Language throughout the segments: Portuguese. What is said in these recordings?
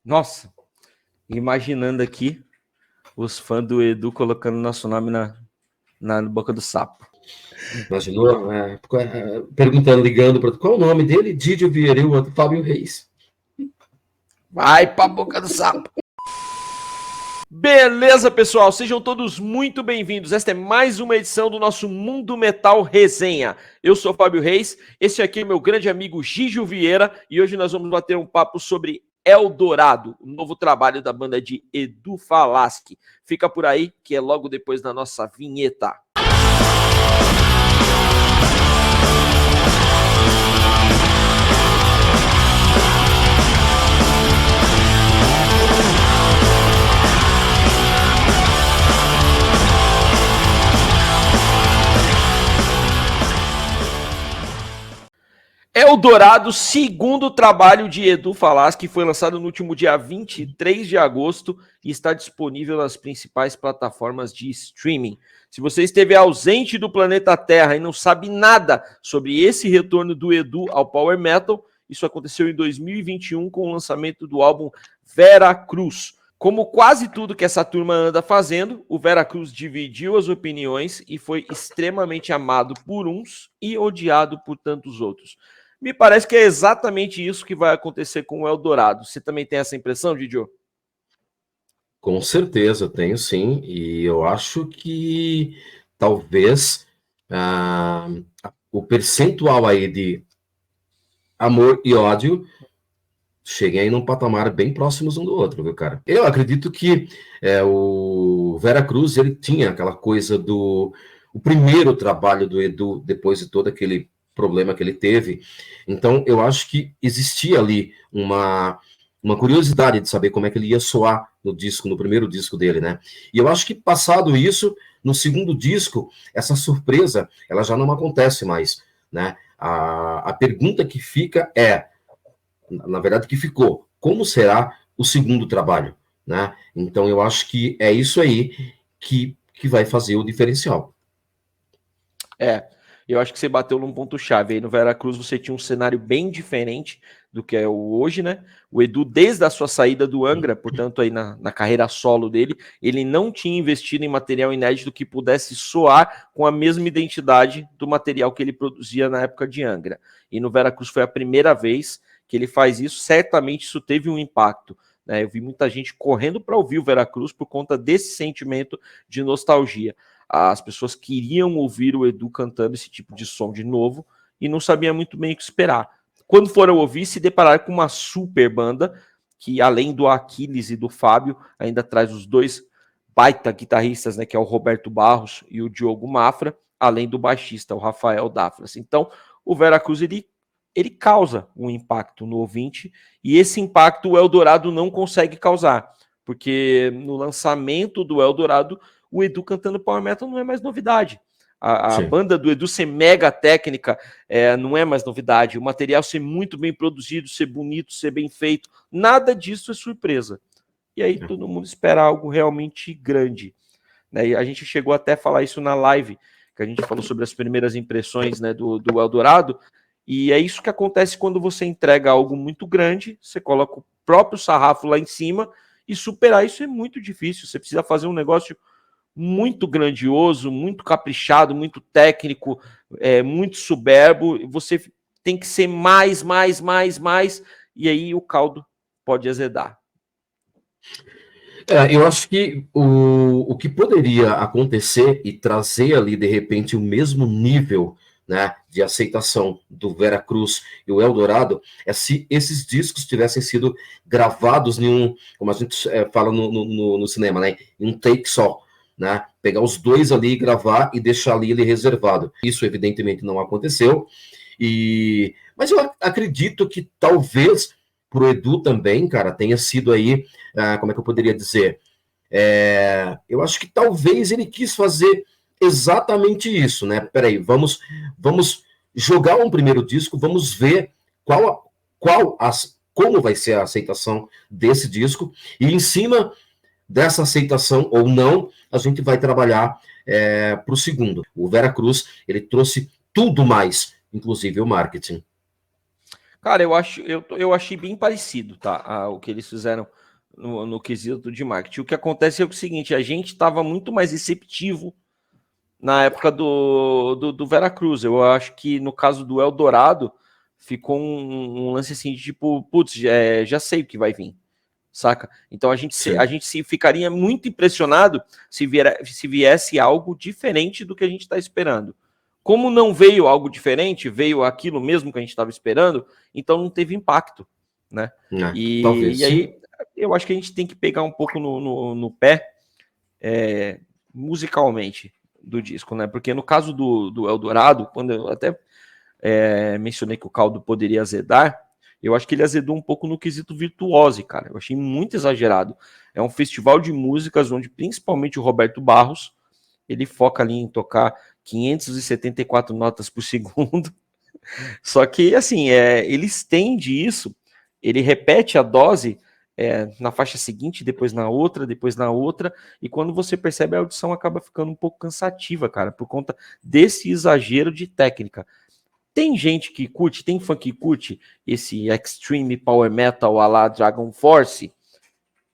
Nossa, imaginando aqui os fãs do Edu colocando nosso nome na boca do sapo. Imaginou? Perguntando, ligando para qual o nome dele? Didio Vieira, o outro Fábio Reis. Vai pra boca do sapo. Beleza, pessoal? Sejam todos muito bem-vindos. Esta é mais uma edição do nosso Mundo Metal Resenha. Eu sou Fábio Reis, esse aqui é meu grande amigo Gígio Vieira e hoje nós vamos bater um papo sobre Eldorado, o novo trabalho da banda de Edu Falaschi. Fica por aí, que é logo depois da nossa vinheta. Eldorado, segundo trabalho de Edu Falaschi, que foi lançado no último dia 23 de agosto e está disponível nas principais plataformas de streaming. Se você esteve ausente do planeta Terra e não sabe nada sobre esse retorno do Edu ao Power Metal, isso aconteceu em 2021 com o lançamento do álbum Vera Cruz. Como quase tudo que essa turma anda fazendo, o Vera Cruz dividiu as opiniões e foi extremamente amado por uns e odiado por tantos outros. Me parece que é exatamente isso que vai acontecer com o Eldorado. Você também tem essa impressão, Didio? Com certeza, eu tenho sim, e eu acho que talvez o percentual aí de amor e ódio cheguem aí num patamar bem próximos um do outro, viu, cara? Eu acredito que o Vera Cruz, ele tinha aquela coisa o primeiro trabalho do Edu, depois de todo aquele problema que ele teve. Então, eu acho que existia ali uma curiosidade de saber como é que ele ia soar no primeiro disco dele, né? E eu acho que passado isso, no segundo disco, essa surpresa, ela já não acontece mais, né? A pergunta que fica na verdade, que ficou, como será o segundo trabalho, né? Então, eu acho que é isso aí que vai fazer o diferencial. Eu acho que você bateu num ponto-chave. Aí no Veracruz você tinha um cenário bem diferente do que é o hoje, né? O Edu, desde a sua saída do Angra, portanto, aí na carreira solo dele, ele não tinha investido em material inédito que pudesse soar com a mesma identidade do material que ele produzia na época de Angra. E no Veracruz foi a primeira vez que ele faz isso. Certamente isso teve um impacto. Né? Eu vi muita gente correndo para ouvir o Veracruz por conta desse sentimento de nostalgia. As pessoas queriam ouvir o Edu cantando esse tipo de som de novo e não sabiam muito bem o que esperar. Quando foram ouvir, se depararam com uma super banda que, além do Aquiles e do Fábio, ainda traz os dois baita guitarristas, né, que é o Roberto Barros e o Diogo Mafra, além do baixista, o Rafael Dafras. Então, o Veracruz, ele causa um impacto no ouvinte e esse impacto o Eldorado não consegue causar, porque no lançamento do Eldorado o Edu cantando Power Metal não é mais novidade. A banda do Edu ser mega técnica não é mais novidade. O material ser muito bem produzido, ser bonito, ser bem feito, nada disso é surpresa. E aí todo mundo espera algo realmente grande. Né? E a gente chegou até a falar isso na live, que a gente falou sobre as primeiras impressões, né, do Eldorado, e é isso que acontece quando você entrega algo muito grande, você coloca o próprio sarrafo lá em cima, e superar isso é muito difícil. Você precisa fazer um negócio muito grandioso, muito caprichado, muito técnico, muito soberbo. Você tem que ser mais, e aí o caldo pode azedar. Eu acho que o que poderia acontecer e trazer ali, de repente, o mesmo nível, né, de aceitação do Vera Cruz e o Eldorado é se esses discos tivessem sido gravados em como a gente fala no cinema, né, em um take só. Né? Pegar os dois ali, gravar e deixar ali ele reservado. Isso, evidentemente, não aconteceu. Mas eu acredito que talvez pro Edu também, cara, tenha sido aí, como é que eu poderia dizer? Eu acho que talvez ele quis fazer exatamente isso, né? Peraí, vamos jogar um primeiro disco, vamos ver como vai ser a aceitação desse disco, e em cima dessa aceitação ou não, a gente vai trabalhar para o segundo. O Vera Cruz, ele trouxe tudo mais, inclusive o marketing. Cara, eu achei bem parecido, tá? O que eles fizeram no quesito de marketing. O que acontece é o seguinte, a gente estava muito mais receptivo na época do Veracruz. Eu acho que no caso do Eldorado, ficou um lance assim de tipo, putz, já sei o que vai vir, saca? Então a gente se ficaria muito impressionado se viesse algo diferente do que a gente está esperando. Como não veio algo diferente, veio aquilo mesmo que a gente estava esperando, então não teve impacto, né? Talvez. E aí eu acho que a gente tem que pegar um pouco no pé musicalmente do disco, né? Porque no caso do Eldorado, quando eu até mencionei que o caldo poderia azedar, eu acho que ele azedou um pouco no quesito virtuose, cara. Eu achei muito exagerado. É um festival de músicas onde principalmente o Roberto Barros, ele foca ali em tocar 574 notas por segundo. Só que, assim, ele estende isso, ele repete a dose na faixa seguinte, depois na outra, e quando você percebe, a audição acaba ficando um pouco cansativa, cara, por conta desse exagero de técnica. Tem gente que curte, tem fã que curte esse extreme power metal a la Dragon Force?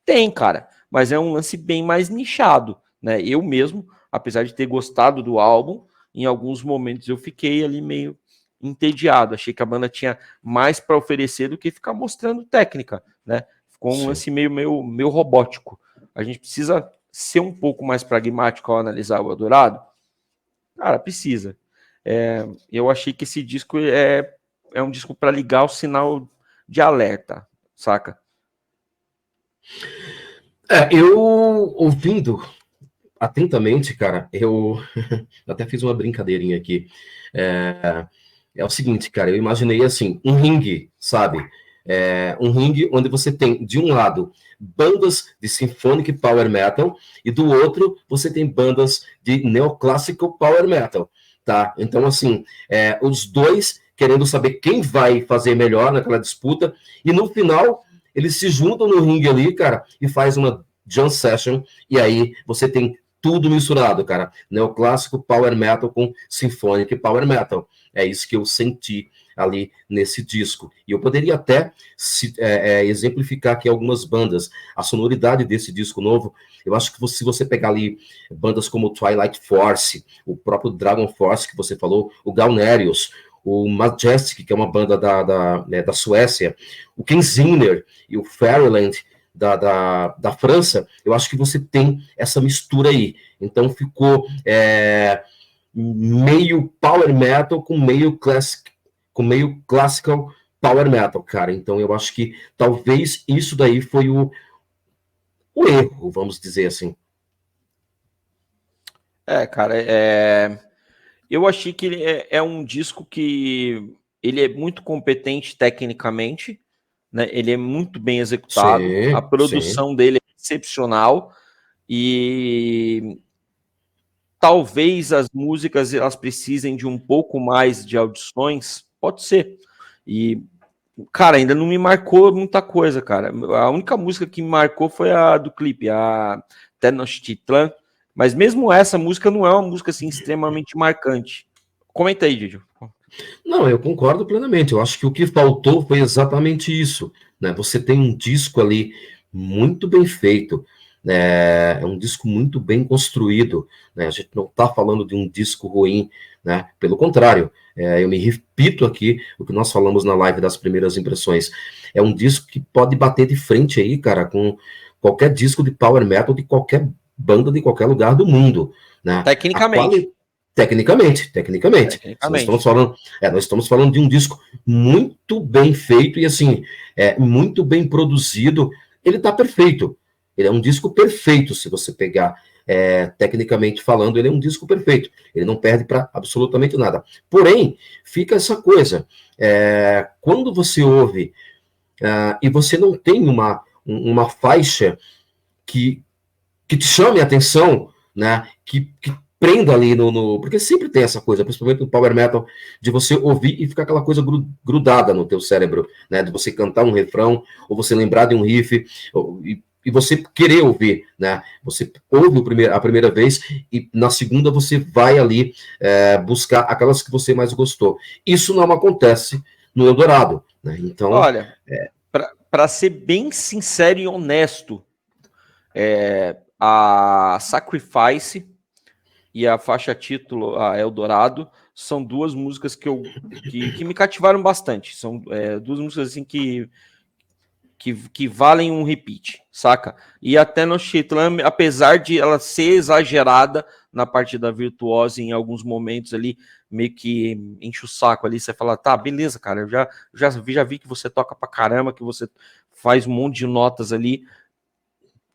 Tem, cara, mas é um lance bem mais nichado, né? Eu mesmo, apesar de ter gostado do álbum, em alguns momentos eu fiquei ali meio entediado. Achei que a banda tinha mais para oferecer do que ficar mostrando técnica, né? Ficou um lance meio robótico. A gente precisa ser um pouco mais pragmático ao analisar o Eldorado? Cara, precisa. Eu achei que esse disco é um disco para ligar o sinal de alerta, saca? Eu ouvindo atentamente, cara, eu até fiz uma brincadeirinha aqui. É o seguinte, cara, eu imaginei assim, um ringue, sabe? Um ringue onde você tem, de um lado, bandas de symphonic power metal e do outro você tem bandas de neoclássico power metal, tá? Então, assim, os dois querendo saber quem vai fazer melhor naquela disputa e no final eles se juntam no ringue ali, cara, e faz uma jam session e aí você tem tudo misturado, cara. Neoclássico power metal com symphonic power metal. É isso que eu senti ali nesse disco. E eu poderia até exemplificar aqui algumas bandas. A sonoridade desse disco novo, eu acho que se você pegar ali bandas como Twilight Force, o próprio Dragon Force que você falou, o Galnerius, o Majestic, que é uma banda da Suécia, o Ken Zinner e o Fairyland, da França, eu acho que você tem essa mistura aí. Então ficou meio power metal com meio classical power metal, cara. Então eu acho que talvez isso daí foi o erro, vamos dizer assim. Cara, eu achei que ele é um disco que ele é muito competente tecnicamente, né? Ele é muito bem executado, a produção dele é excepcional e talvez as músicas elas precisem de um pouco mais de audições, pode ser. E cara, ainda não me marcou muita coisa, cara. A única música que me marcou foi a do clipe, a Tenochtitlan, mas mesmo essa música não é uma música assim extremamente marcante. Comenta aí, Didio. Não, eu concordo plenamente. Eu acho que o que faltou foi exatamente isso, né? Você tem um disco ali muito bem feito, né? É um disco muito bem construído, né? A gente não está falando de um disco ruim, né? Pelo contrário, eu me repito aqui o que nós falamos na live das primeiras impressões. É um disco que pode bater de frente aí, cara, com qualquer disco de power metal de qualquer banda de qualquer lugar do mundo, né? Tecnicamente. Tecnicamente. Nós estamos falando de um disco muito bem feito e assim, muito bem produzido. Ele está perfeito. Ele é um disco perfeito, se você pegar tecnicamente falando, ele é um disco perfeito. Ele não perde para absolutamente nada. Porém, fica essa coisa. Quando você ouve e você não tem uma faixa que te chame a atenção, né? Que prenda ali porque sempre tem essa coisa, principalmente no power metal, de você ouvir e ficar aquela coisa grudada no teu cérebro, né? De você cantar um refrão, ou você lembrar de um riff, e você querer ouvir, né? Você ouve a primeira vez e na segunda você vai ali buscar aquelas que você mais gostou. Isso não acontece no Eldorado, né? Então... Olha, para ser bem sincero e honesto, a Sacrifice e a faixa título, a Eldorado, são duas músicas que me cativaram bastante. São duas músicas assim que valem um repeat, saca? E até no Tenochtitlan, apesar de ela ser exagerada na parte da virtuose em alguns momentos ali, meio que enche o saco ali, você fala, tá, beleza, cara, eu já vi que você toca pra caramba, que você faz um monte de notas ali,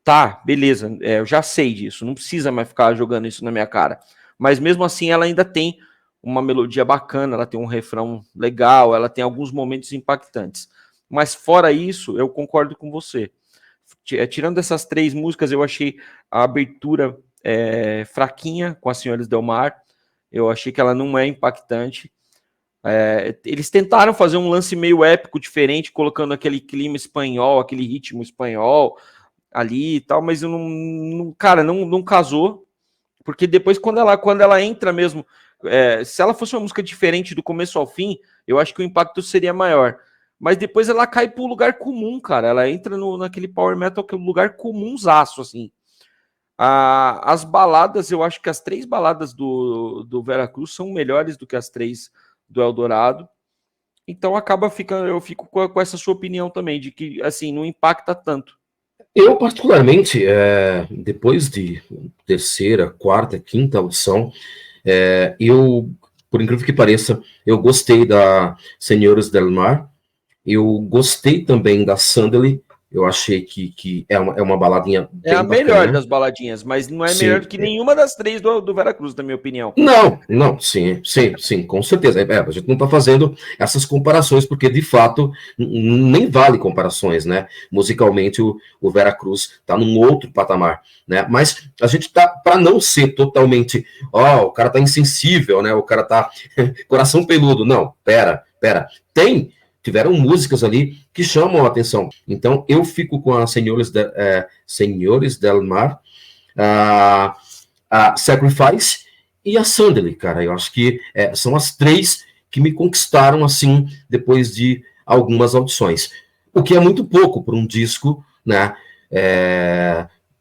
tá, beleza, eu já sei disso, não precisa mais ficar jogando isso na minha cara. Mas mesmo assim ela ainda tem uma melodia bacana, ela tem um refrão legal, ela tem alguns momentos impactantes. Mas fora isso, eu concordo com você. Tirando essas três músicas, eu achei a abertura fraquinha com as Senhoras Del Mar. Eu achei que ela não é impactante. Eles tentaram fazer um lance meio épico, diferente, colocando aquele clima espanhol, aquele ritmo espanhol ali e tal, mas eu não casou. Porque depois, quando ela entra mesmo, se ela fosse uma música diferente do começo ao fim, eu acho que o impacto seria maior. Mas depois ela cai pro lugar comum, cara. Ela entra naquele power metal que é um lugar comunzaço, assim. As baladas, eu acho que as três baladas do Veracruz são melhores do que as três do Eldorado. Então eu fico com essa sua opinião também, de que, assim, não impacta tanto. Eu, particularmente, depois de terceira, quarta, quinta audição, por incrível que pareça, eu gostei da Senhores del Mar. Eu gostei também da Sandali. Eu achei que é uma baladinha É a bem melhor bacana. das baladinhas, mas não é melhor Sim. do que nenhuma das três do Veracruz, na minha opinião. Não, sim, com certeza. A gente não está fazendo essas comparações, porque de fato nem vale comparações, né? Musicalmente, o Veracruz está num outro patamar, né? Mas a gente tá, para não ser totalmente, o cara tá insensível, né? O cara tá coração peludo. Não, pera. Tiveram músicas ali que chamam a atenção. Então, eu fico com a Senhores del Mar, a Sacrifice e a Sandali, cara. Eu acho que são as três que me conquistaram, assim, depois de algumas audições. O que é muito pouco para um disco, né?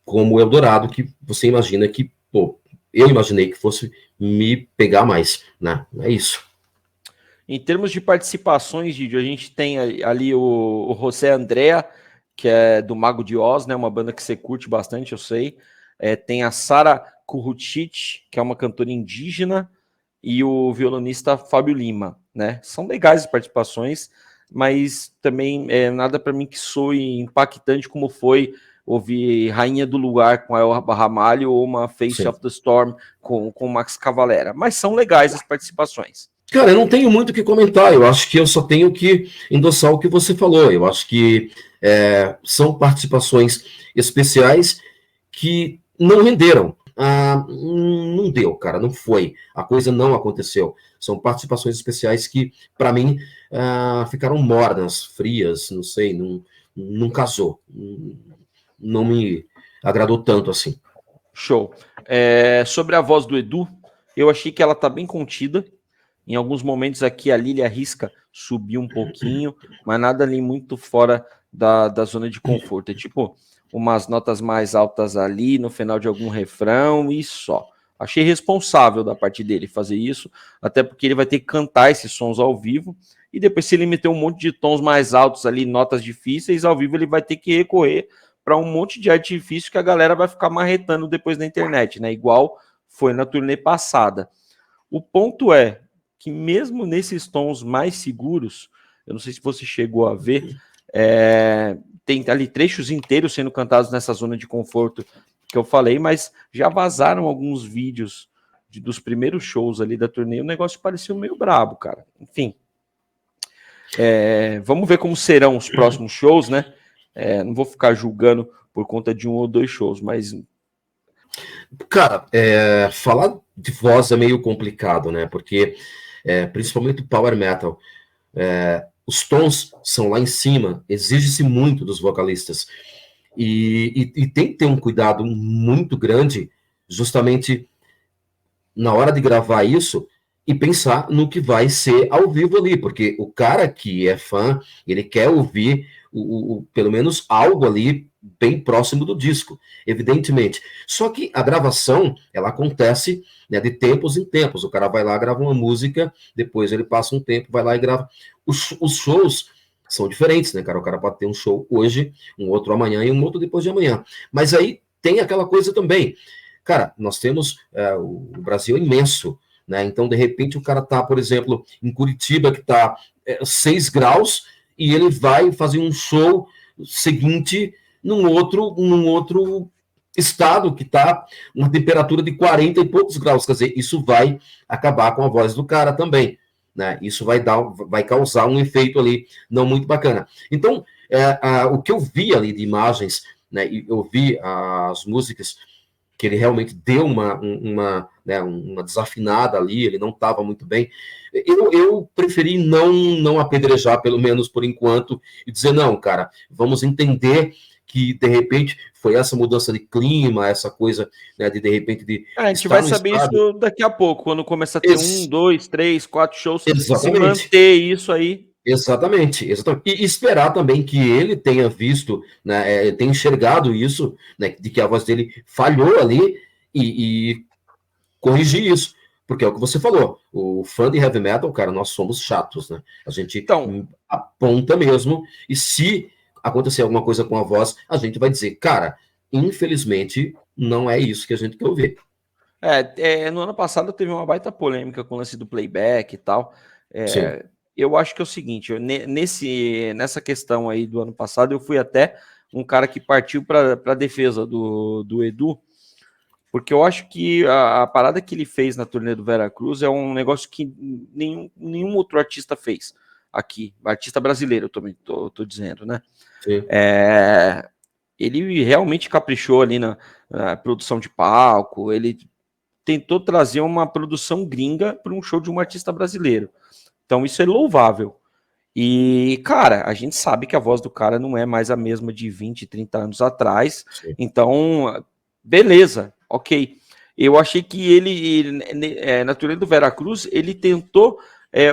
Como o Eldorado, que você imagina que, eu imaginei que fosse me pegar mais, né? É isso. Em termos de participações, Gigi, a gente tem ali o José Andrea, que é do Mago de Oz, né? Uma banda que você curte bastante, eu sei. Tem a Sara Kurucic, que é uma cantora indígena, e o violonista Fábio Lima, né? São legais as participações, mas também nada para mim que soe impactante como foi ouvir Rainha do Lugar com a Elba Ramalho ou uma Face of the Storm com o Max Cavalera. Mas são legais as participações. Cara, eu não tenho muito o que comentar. Eu acho que eu só tenho que endossar o que você falou. Eu acho que são participações especiais que não renderam. Não deu, cara, não foi. A coisa não aconteceu. São participações especiais que, para mim, ficaram mornas, frias, não sei, não casou. Não me agradou tanto assim. Show. Sobre a voz do Edu, eu achei que ela tá bem contida. Em alguns momentos aqui a Lília arrisca subir um pouquinho, mas nada ali muito fora da zona de conforto. É tipo umas notas mais altas ali no final de algum refrão e só. Achei responsável da parte dele fazer isso, até porque ele vai ter que cantar esses sons ao vivo e depois, se ele meter um monte de tons mais altos ali, notas difíceis, ao vivo ele vai ter que recorrer para um monte de artifício que a galera vai ficar marretando depois na internet, né? Igual foi na turnê passada. O ponto é que mesmo nesses tons mais seguros, eu não sei se você chegou a ver, tem ali trechos inteiros sendo cantados nessa zona de conforto que eu falei, mas já vazaram alguns vídeos dos primeiros shows ali da turnê, o negócio parecia meio brabo, cara. Enfim, vamos ver como serão os próximos shows, né? Não vou ficar julgando por conta de um ou dois shows, mas... Cara, falar de voz é meio complicado, né? Porque, principalmente o power metal, os tons são lá em cima, exige-se muito dos vocalistas. E tem que ter um cuidado muito grande, justamente na hora de gravar isso, e pensar no que vai ser ao vivo ali, porque o cara que é fã, ele quer ouvir pelo menos algo ali bem próximo do disco, evidentemente. Só que a gravação, ela acontece, né, de tempos em tempos. O cara vai lá, grava uma música, depois ele passa um tempo, vai lá e grava. Os shows são diferentes, né, cara? O cara pode ter um show hoje, um outro amanhã e um outro depois de amanhã. Mas aí tem aquela coisa também. Cara, nós temos... o Brasil é imenso, né? Então, de repente, o cara tá, por exemplo, em Curitiba, que tá 6 graus, e ele vai fazer um show seguinte num outro estado que está uma temperatura de 40 e poucos graus. Quer dizer, isso vai acabar com a voz do cara também, né? Isso vai causar um efeito ali não muito bacana. Então, o que eu vi ali de imagens, né? Eu vi as músicas que ele realmente deu né, uma desafinada ali, ele não estava muito bem. Eu preferi não apedrejar, pelo menos por enquanto, e dizer, não, cara, vamos entender que, de repente, foi essa mudança de clima, essa coisa, né, de repente, de A gente vai saber isso daqui a pouco, quando começar a ter 1, 2, 3, 4 shows, se manter isso aí. Exatamente. E esperar também que ele tenha visto, né, tenha enxergado isso, né, de que a voz dele falhou ali e corrigir isso. Porque é o que você falou, o fã de heavy metal, cara, nós somos chatos, né? A gente aponta mesmo, e se acontecer alguma coisa com a voz, a gente vai dizer, cara, infelizmente, não é isso que a gente quer ouvir. No ano passado teve uma baita polêmica com o lance do playback e tal. Eu acho que é o seguinte, nessa questão aí do ano passado, eu fui até um cara que partiu para a defesa do Edu, porque eu acho que a parada que ele fez na turnê do Veracruz é um negócio que nenhum outro artista fez aqui, artista brasileiro, eu também tô dizendo, né? Ele realmente caprichou ali na produção de palco, ele tentou trazer uma produção gringa para um show de um artista brasileiro. Então isso é louvável. E, cara, a gente sabe que a voz do cara não é mais a mesma de 20, 30 anos atrás. Sim. Então, beleza, ok. Eu achei que ele na turnê do Veracruz, ele tentou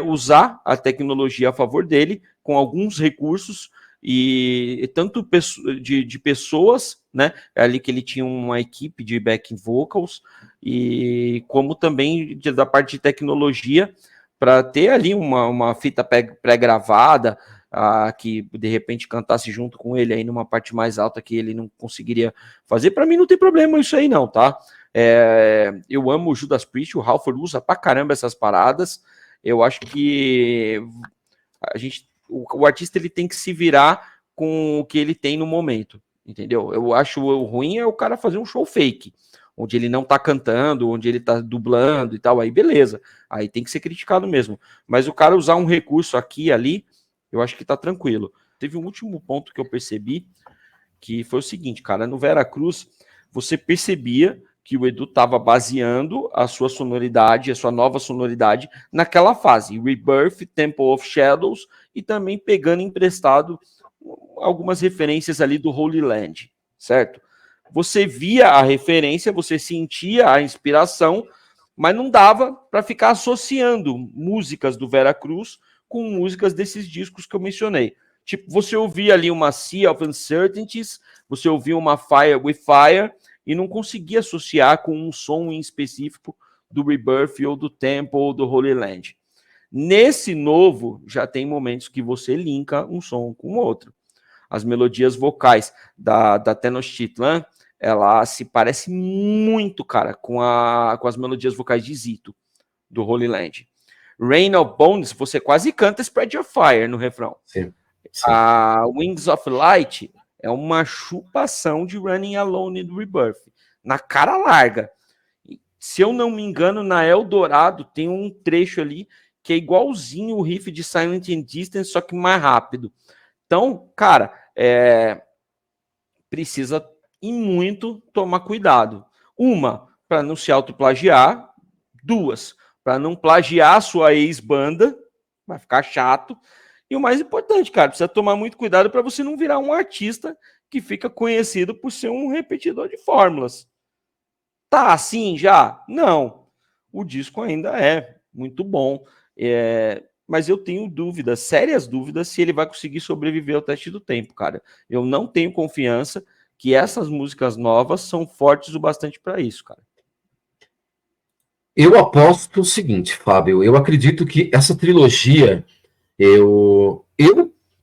usar a tecnologia a favor dele, com alguns recursos, e tanto de pessoas, né, ali que ele tinha uma equipe de backing vocals, e como também da parte de tecnologia, para ter ali uma fita pré-gravada, que de repente cantasse junto com ele aí numa parte mais alta que ele não conseguiria fazer. Para mim não tem problema isso aí não, tá? Eu amo o Judas Priest, o Halford usa pra caramba essas paradas. Eu acho que o artista ele tem que se virar com o que ele tem no momento, entendeu? Eu acho o ruim é o cara fazer um show fake, onde ele não tá cantando, onde ele tá dublando e tal, aí beleza, aí tem que ser criticado mesmo. Mas o cara usar um recurso aqui e ali, eu acho que tá tranquilo. Teve um último ponto que eu percebi, que foi o seguinte, cara, no Veracruz, você percebia que o Edu tava baseando a sua sonoridade, a sua nova sonoridade, naquela fase, Rebirth, Temple of Shadows, e também pegando emprestado algumas referências ali do Holy Land, certo? Você via a referência, você sentia a inspiração, mas não dava para ficar associando músicas do Veracruz com músicas desses discos que eu mencionei. Tipo, você ouvia ali uma Sea of Uncertainties, você ouvia uma Fire with Fire, e não conseguia associar com um som em específico do Rebirth ou do Temple ou do Holy Land. Nesse novo, já tem momentos que você linka um som com o outro. As melodias vocais da Tenochtitlan, ela se parece muito, cara, com as melodias vocais de Zito, do Holy Land. Rain of Bones, você quase canta Spread Your Fire no refrão. Sim. A Wings of Light é uma chupação de Running Alone do Rebirth, na cara larga. Se eu não me engano, na Eldorado tem um trecho ali que é igualzinho o riff de Silent and Distant, só que mais rápido. Então, cara, precisa e muito tomar cuidado. Uma, para não se autoplagiar. Duas, para não plagiar a sua ex-banda, vai ficar chato. E o mais importante, cara, precisa tomar muito cuidado para você não virar um artista que fica conhecido por ser um repetidor de fórmulas. Tá assim já? Não. O disco ainda é muito bom. mas eu tenho dúvidas, sérias dúvidas, se ele vai conseguir sobreviver ao teste do tempo, cara. Eu não tenho confiança que essas músicas novas são fortes o bastante para isso, cara. Eu aposto o seguinte, Fábio, eu acredito que essa trilogia, eu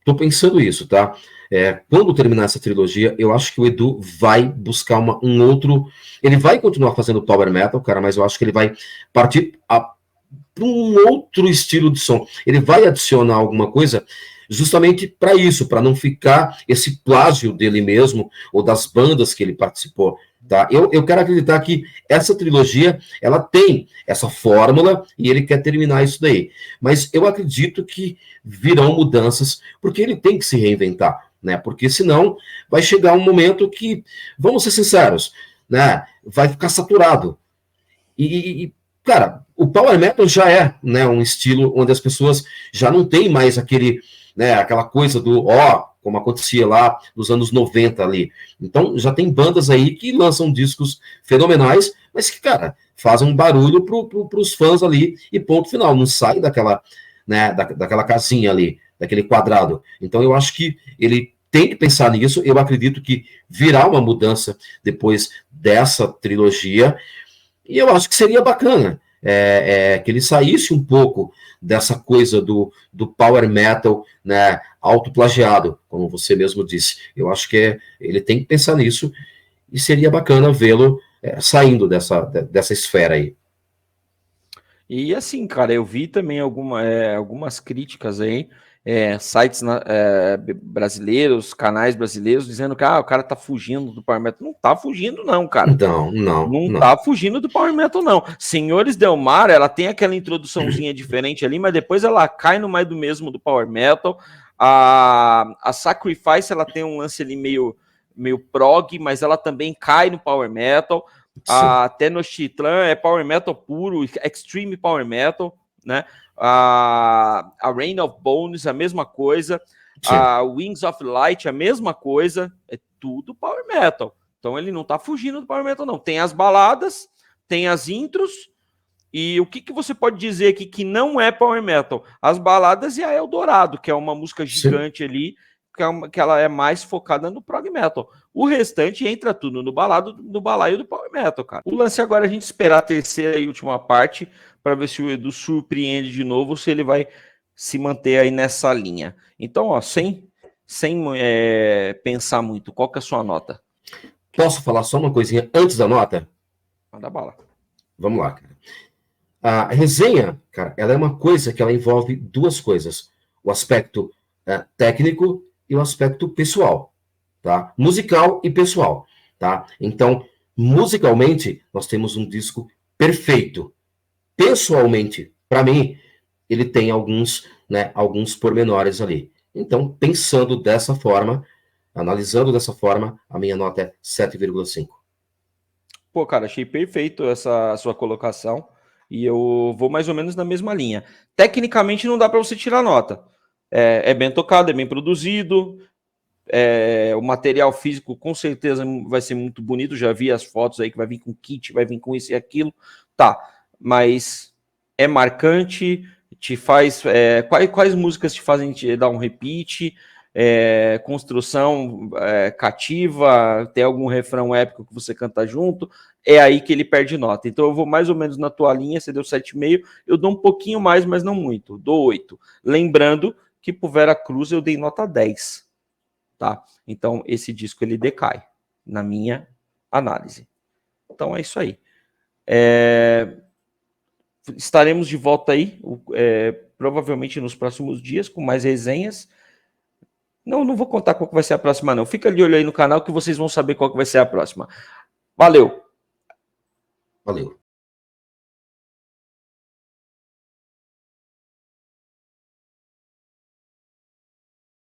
tô pensando isso, tá? Quando terminar essa trilogia, eu acho que o Edu vai buscar um outro. Ele vai continuar fazendo power metal, cara, mas eu acho que ele vai partir para um outro estilo de som. Ele vai adicionar alguma coisa justamente para isso, para não ficar esse plágio dele mesmo ou das bandas que ele participou. Tá? Eu quero acreditar que essa trilogia ela tem essa fórmula e ele quer terminar isso daí. Mas eu acredito que virão mudanças, porque ele tem que se reinventar, né? Porque senão vai chegar um momento que, vamos ser sinceros, né? Vai ficar saturado. Cara, o Power Metal já é, né, um estilo onde as pessoas já não têm mais aquela coisa do como acontecia lá nos anos 90 ali. Então, já tem bandas aí que lançam discos fenomenais, mas que, cara, fazem um barulho pros fãs ali e ponto final. Não sai daquela, né, daquela casinha ali, daquele quadrado. Então, eu acho que ele tem que pensar nisso. Eu acredito que virá uma mudança depois dessa trilogia. E eu acho que seria bacana que ele saísse um pouco dessa coisa do power metal, né, autoplagiado, como você mesmo disse. Eu acho que ele tem que pensar nisso e seria bacana vê-lo saindo dessa esfera aí. E assim, cara, eu vi também algumas críticas aí, sites brasileiros, canais brasileiros, dizendo que o cara tá fugindo do Power Metal. Não tá fugindo, não, cara. Não tá fugindo do Power Metal, não. Senhores Delmar, ela tem aquela introduçãozinha diferente ali, mas depois ela cai no mais do mesmo do Power Metal. A Sacrifice, ela tem um lance ali meio prog, mas ela também cai no Power Metal. A Tenochtitlan é Power Metal puro, Extreme Power Metal, né? A Rain of Bones, a mesma coisa. Sim. A Wings of Light, a mesma coisa. É tudo Power Metal. Então ele não tá fugindo do Power Metal, não. Tem as baladas, tem as intros, e o que você pode dizer aqui que não é Power Metal? As baladas e a Eldorado, que é uma música gigante Sim. ali, que ela é mais focada no prog metal. O restante entra tudo no balaio do Power Metal, cara. O lance agora é a gente esperar a terceira e última parte para ver se o Edu surpreende de novo ou se ele vai se manter aí nessa linha. Então, ó, sem pensar muito, qual que é a sua nota? Posso falar só uma coisinha antes da nota? Manda bala. Vamos lá, cara. A resenha, cara, ela é uma coisa que ela envolve duas coisas. O aspecto técnico e o aspecto pessoal, tá? Musical e pessoal, tá? Então, musicalmente, nós temos um disco perfeito. Pessoalmente, para mim, ele tem alguns pormenores ali. Então, pensando dessa forma, analisando dessa forma, a minha nota é 7,5. Pô, cara, achei perfeito essa sua colocação e eu vou mais ou menos na mesma linha. Tecnicamente não dá para você tirar nota. É bem tocado, é bem produzido, o material físico com certeza vai ser muito bonito, já vi as fotos aí que vai vir com kit, vai vir com isso e aquilo, tá, mas é marcante, te faz, quais músicas te fazem te dar um repeat, construção cativa, tem algum refrão épico que você canta junto, é aí que ele perde nota. Então eu vou mais ou menos na tua linha, você deu 7,5, eu dou um pouquinho mais, mas não muito, dou 8. Lembrando que pro Vera Cruz eu dei nota 10, tá? Então esse disco ele decai, na minha análise. Então é isso aí. Estaremos de volta aí, provavelmente nos próximos dias, com mais resenhas. Não vou contar qual que vai ser a próxima, não. Fica de olho aí no canal que vocês vão saber qual que vai ser a próxima. Valeu! Valeu!